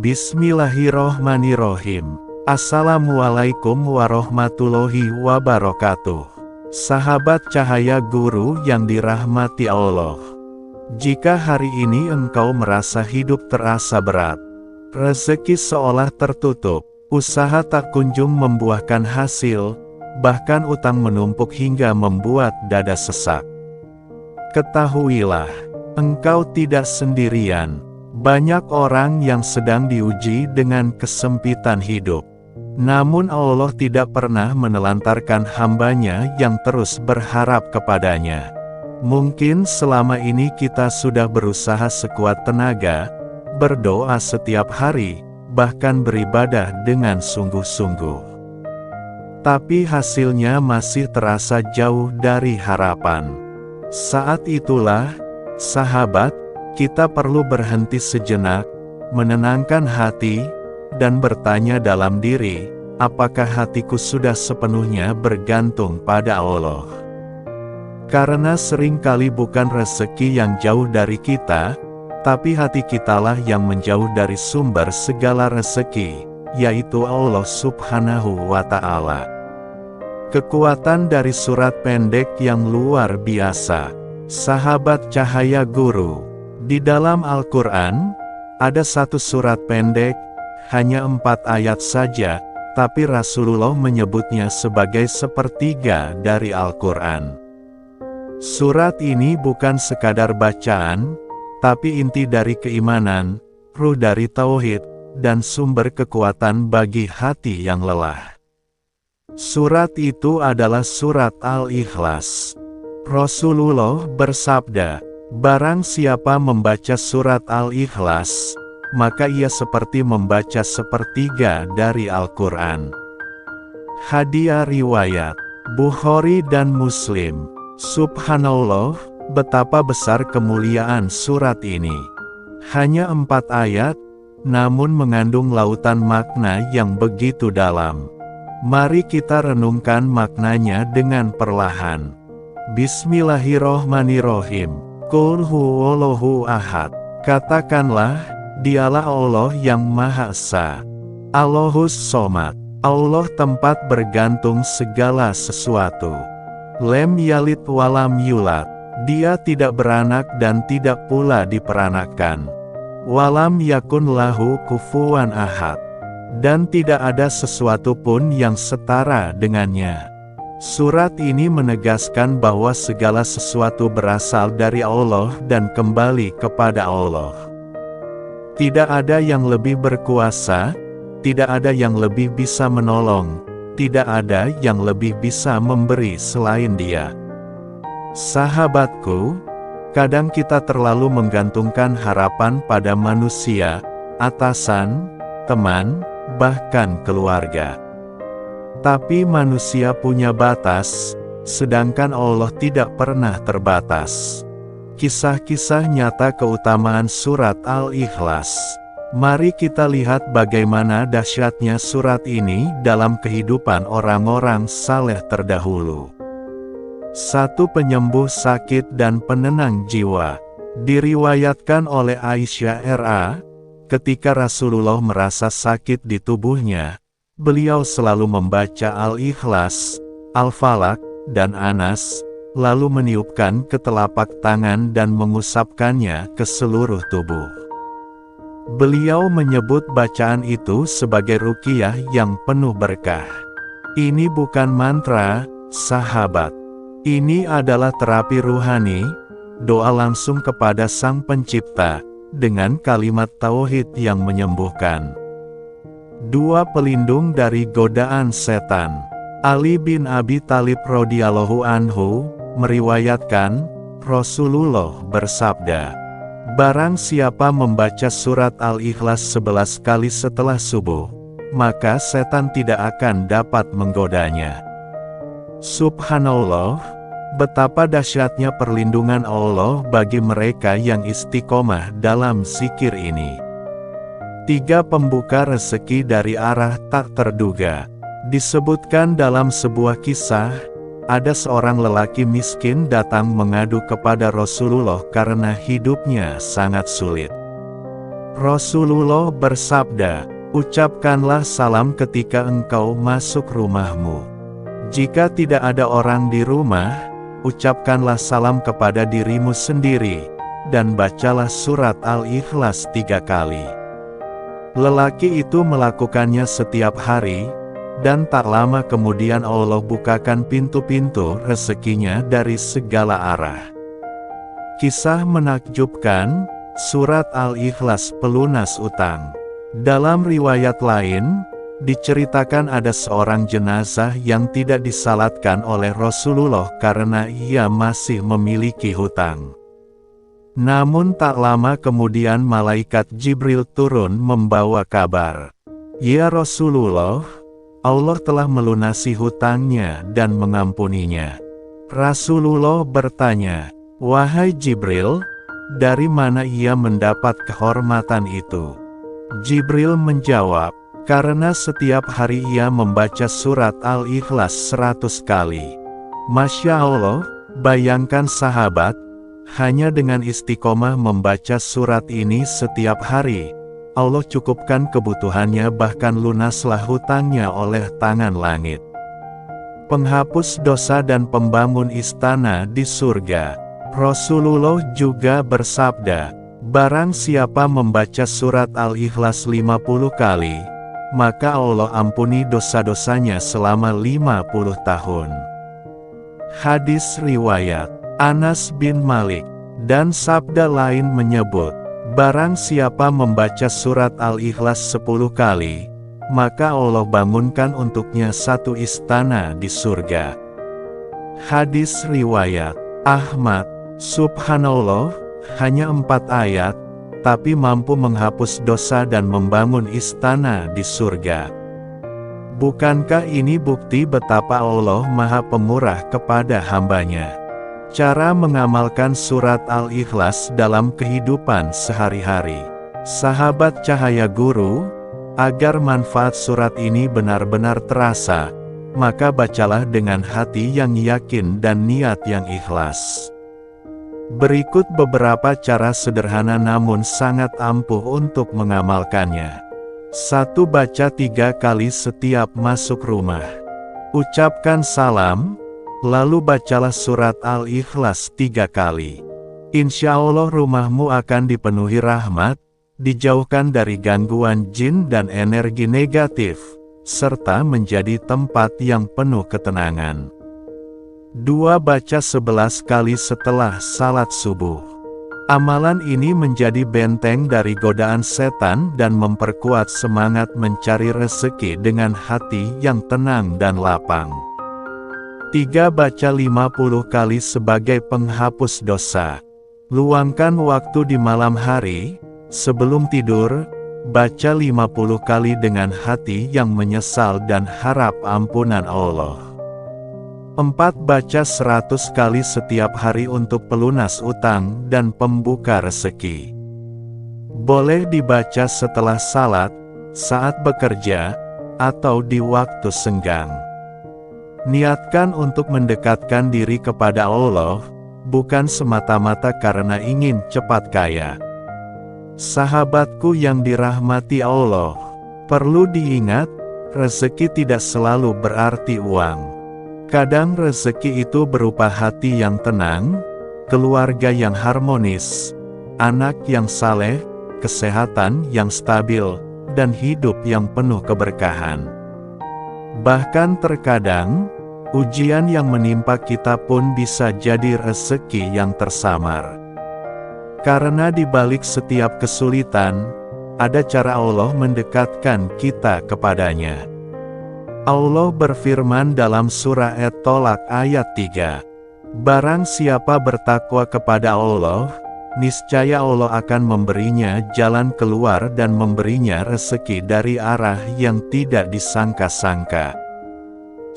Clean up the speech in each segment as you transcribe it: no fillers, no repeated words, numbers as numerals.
Bismillahirrohmanirrohim. Assalamualaikum warahmatullahi wabarakatuh. Sahabat cahaya guru yang dirahmati Allah. Jika hari ini engkau merasa hidup terasa berat, rezeki seolah tertutup, usaha tak kunjung membuahkan hasil, bahkan utang menumpuk hingga membuat dada sesak, ketahuilah, engkau tidak sendirian. Banyak orang yang sedang diuji dengan kesempitan hidup. Namun Allah tidak pernah menelantarkan hambanya yang terus berharap kepadanya. Mungkin selama ini kita sudah berusaha sekuat tenaga, berdoa setiap hari, bahkan beribadah dengan sungguh-sungguh. Tapi hasilnya masih terasa jauh dari harapan. Saat itulah, sahabat, kita perlu berhenti sejenak, menenangkan hati, dan bertanya dalam diri, apakah hatiku sudah sepenuhnya bergantung pada Allah? Karena seringkali bukan rezeki yang jauh dari kita, tapi hati kitalah yang menjauh dari sumber segala rezeki, yaitu Allah Subhanahu wa Ta'ala. Kekuatan dari surat pendek yang luar biasa. Sahabat cahaya guru. Di dalam Al-Quran, ada satu surat pendek, hanya 4 ayat saja, tapi Rasulullah menyebutnya sebagai sepertiga dari Al-Quran. Surat ini bukan sekadar bacaan, tapi inti dari keimanan, ruh dari tauhid, dan sumber kekuatan bagi hati yang lelah. Surat itu adalah surat Al-Ikhlas. Rasulullah bersabda, barang siapa membaca surat Al-Ikhlas, maka ia seperti membaca sepertiga dari Al-Quran. Hadiah riwayat Bukhari dan Muslim. Subhanallah, betapa besar kemuliaan surat ini. Hanya 4 ayat, namun mengandung lautan makna yang begitu dalam. Mari kita renungkan maknanya dengan perlahan. Bismillahirrohmanirrohim. Qul huwallahu ahad. Katakanlah, dialah Allah yang Maha Esa. Allahus Somad. Allah tempat bergantung segala sesuatu. Lem yalid walam yulad. Dia tidak beranak dan tidak pula diperanakkan. Walam yakun lahu kufuwan ahad. Dan tidak ada sesuatu pun yang setara dengannya. Surat ini menegaskan bahwa segala sesuatu berasal dari Allah dan kembali kepada Allah. Tidak ada yang lebih berkuasa, tidak ada yang lebih bisa menolong, tidak ada yang lebih bisa memberi selain Dia. Sahabatku, kadang kita terlalu menggantungkan harapan pada manusia, atasan, teman, bahkan keluarga. Tapi manusia punya batas, sedangkan Allah tidak pernah terbatas. Kisah-kisah nyata keutamaan surat Al-Ikhlas. Mari kita lihat bagaimana dahsyatnya surat ini dalam kehidupan orang-orang saleh terdahulu. 1. Penyembuh sakit dan penenang jiwa. Diriwayatkan oleh Aisyah R.A., ketika Rasulullah merasa sakit di tubuhnya, beliau selalu membaca Al-Ikhlas, Al-Falaq, dan Anas, lalu meniupkan ke telapak tangan dan mengusapkannya ke seluruh tubuh. Beliau menyebut bacaan itu sebagai ruqyah yang penuh berkah. Ini bukan mantra, sahabat. Ini adalah terapi ruhani, doa langsung kepada Sang Pencipta, dengan kalimat tauhid yang menyembuhkan. 2. Pelindung dari godaan setan. Ali bin Abi Thalib radhiyallahu anhu meriwayatkan, Rasulullah bersabda, barang siapa membaca surat Al-Ikhlas 11 kali setelah subuh, maka setan tidak akan dapat menggodanya. Subhanallah, betapa dahsyatnya perlindungan Allah bagi mereka yang istiqomah dalam zikir ini. 3. Pembuka rezeki dari arah tak terduga. Disebutkan dalam sebuah kisah, ada seorang lelaki miskin datang mengadu kepada Rasulullah karena hidupnya sangat sulit. Rasulullah bersabda, "Ucapkanlah salam ketika engkau masuk rumahmu. Jika tidak ada orang di rumah, ucapkanlah salam kepada dirimu sendiri, dan bacalah surat Al-Ikhlas 3 kali." Lelaki itu melakukannya setiap hari, dan tak lama kemudian Allah bukakan pintu-pintu rezekinya dari segala arah. Kisah menakjubkan, surat Al-Ikhlas pelunas utang. Dalam riwayat lain, diceritakan ada seorang jenazah yang tidak disalatkan oleh Rasulullah karena ia masih memiliki hutang. Namun tak lama kemudian malaikat Jibril turun membawa kabar, "Ya Rasulullah, Allah telah melunasi hutangnya dan mengampuninya." Rasulullah bertanya, "Wahai Jibril, dari mana ia mendapat kehormatan itu?" Jibril menjawab, "Karena setiap hari ia membaca surat Al-Ikhlas 100 kali. Masya Allah, bayangkan sahabat, hanya dengan istiqomah membaca surat ini setiap hari, Allah cukupkan kebutuhannya, bahkan lunaslah hutangnya oleh tangan langit. Penghapus dosa dan pembangun istana di surga." Rasulullah juga bersabda, "Barang siapa membaca surat Al-Ikhlas 50 kali, maka Allah ampuni dosa-dosanya selama 50 tahun. Hadis riwayat Anas bin Malik, dan sabda lain menyebut, "Barang siapa membaca surat Al-Ikhlas 10 kali, maka Allah bangunkan untuknya satu istana di surga." Hadis riwayat Ahmad. Subhanallah, hanya 4 ayat, tapi mampu menghapus dosa dan membangun istana di surga. Bukankah ini bukti betapa Allah Maha Pemurah kepada hambanya? Cara mengamalkan surat Al-Ikhlas dalam kehidupan sehari-hari. Sahabat Cahaya Guru, agar manfaat surat ini benar-benar terasa, maka bacalah dengan hati yang yakin dan niat yang ikhlas. Berikut beberapa cara sederhana namun sangat ampuh untuk mengamalkannya. 1. Baca 3 kali setiap masuk rumah. Ucapkan salam, lalu bacalah surat Al-Ikhlas 3 kali. Insya Allah rumahmu akan dipenuhi rahmat, dijauhkan dari gangguan jin dan energi negatif, serta menjadi tempat yang penuh ketenangan. 2. Baca 11 kali setelah salat subuh. Amalan ini menjadi benteng dari godaan setan dan memperkuat semangat mencari rezeki dengan hati yang tenang dan lapang. 3. Baca 50 kali sebagai penghapus dosa. Luangkan waktu di malam hari, sebelum tidur, baca 50 kali dengan hati yang menyesal dan harap ampunan Allah. 4. Baca 100 kali setiap hari untuk pelunas utang dan pembuka rezeki. Boleh dibaca setelah salat, saat bekerja, atau di waktu senggang. Niatkan untuk mendekatkan diri kepada Allah, bukan semata-mata karena ingin cepat kaya. Sahabatku yang dirahmati Allah, perlu diingat, rezeki tidak selalu berarti uang. Kadang rezeki itu berupa hati yang tenang, keluarga yang harmonis, anak yang saleh, kesehatan yang stabil, dan hidup yang penuh keberkahan. Bahkan terkadang, ujian yang menimpa kita pun bisa jadi rezeki yang tersamar. Karena di balik setiap kesulitan, ada cara Allah mendekatkan kita kepadanya. Allah berfirman dalam surah At-Tolak ayat 3, "Barang siapa bertakwa kepada Allah, niscaya Allah akan memberinya jalan keluar dan memberinya rezeki dari arah yang tidak disangka-sangka."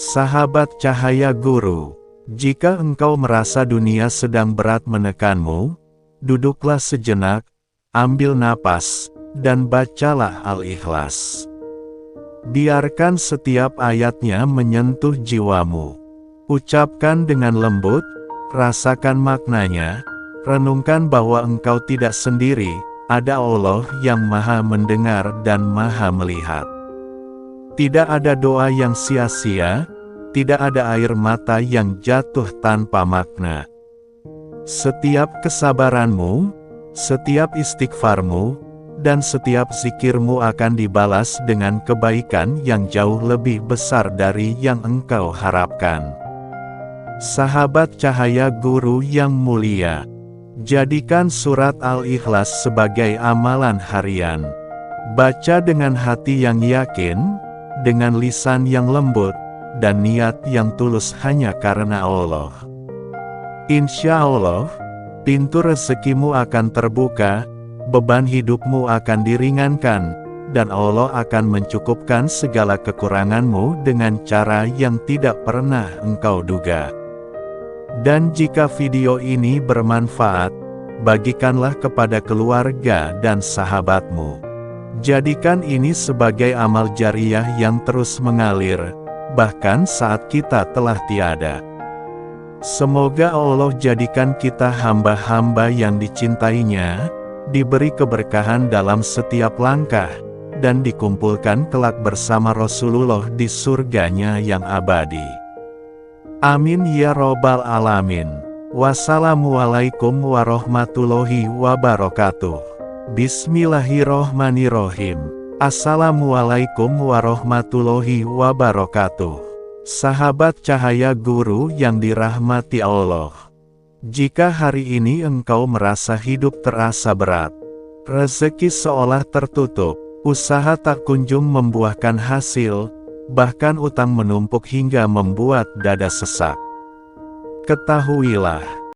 Sahabat Cahaya Guru, jika engkau merasa dunia sedang berat menekanmu, duduklah sejenak, ambil napas, dan bacalah Al-Ikhlas. Biarkan setiap ayatnya menyentuh jiwamu. Ucapkan dengan lembut, rasakan maknanya, renungkan bahwa engkau tidak sendiri, ada Allah yang Maha Mendengar dan Maha Melihat. Tidak ada doa yang sia-sia, tidak ada air mata yang jatuh tanpa makna. Setiap kesabaranmu, setiap istighfarmu, dan setiap zikirmu akan dibalas dengan kebaikan yang jauh lebih besar dari yang engkau harapkan. Sahabat cahaya guru yang mulia, jadikan surat Al-Ikhlas sebagai amalan harian. Baca dengan hati yang yakin, dengan lisan yang lembut, dan niat yang tulus hanya karena Allah. Insya Allah, pintu rezekimu akan terbuka, beban hidupmu akan diringankan, dan Allah akan mencukupkan segala kekuranganmu dengan cara yang tidak pernah engkau duga. Dan jika video ini bermanfaat, bagikanlah kepada keluarga dan sahabatmu. Jadikan ini sebagai amal jariah yang terus mengalir, bahkan saat kita telah tiada. Semoga Allah jadikan kita hamba-hamba yang dicintainya, diberi keberkahan dalam setiap langkah, dan dikumpulkan kelak bersama Rasulullah di surganya yang abadi. Amin ya robbal alamin. Wassalamualaikum warahmatullahi wabarakatuh. Bismillahirrohmanirrohim. Assalamualaikum warahmatullahi wabarakatuh. Sahabat cahaya guru yang dirahmati Allah. Jika hari ini engkau merasa hidup terasa berat, rezeki seolah tertutup, usaha tak kunjung membuahkan hasil, bahkan utang menumpuk hingga membuat dada sesak, ketahuilah,